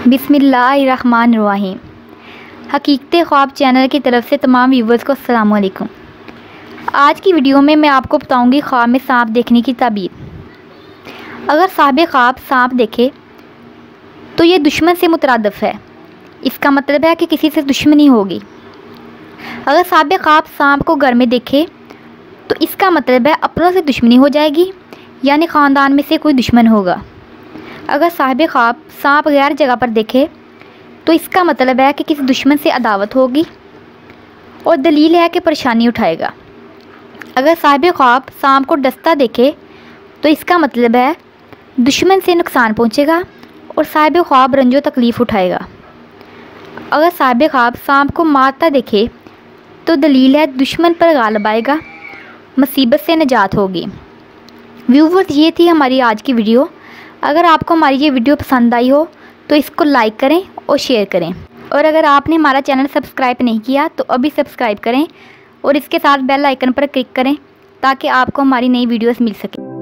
बिस्मिल्लाहिर्रहमानिर्रहीम। हकीकत ख्वाब चैनल की तरफ से तमाम व्यूवर्स को अस्सलाम वालेकुम। आज की वीडियो में मैं आपको बताऊंगी ख्वाब में सांप देखने की ताबीर। अगर साहिब ख्वाब सांप देखे तो ये दुश्मन से मुतरादफ़ है, इसका मतलब है कि किसी से दुश्मनी होगी। अगर साहिब ख्वाब सांप को घर में देखे तो इसका मतलब है अपनों से दुश्मनी हो जाएगी, यानी ख़ानदान में से कोई दुश्मन होगा। अगर साहिब ख्वाब सांप गैर जगह पर देखे तो इसका मतलब है कि किसी दुश्मन से अदावत होगी और दलील है कि परेशानी उठाएगा। अगर साहिब ख्वाब सांप को डसता देखे तो इसका मतलब है दुश्मन से नुकसान पहुंचेगा और साहिब ख्वाब रंजो तकलीफ़ उठाएगा। अगर साहिब ख्वाब सांप को मारता देखे तो दलील है दुश्मन पर गालिब आएगा, मुसीबत से निजात होगी। व्यूवर्स, ये थी हमारी आज की वीडियो। अगर आपको हमारी ये वीडियो पसंद आई हो तो इसको लाइक करें और शेयर करें, और अगर आपने हमारा चैनल सब्सक्राइब नहीं किया तो अभी सब्सक्राइब करें और इसके साथ बेल आइकन पर क्लिक करें ताकि आपको हमारी नई वीडियोस मिल सके।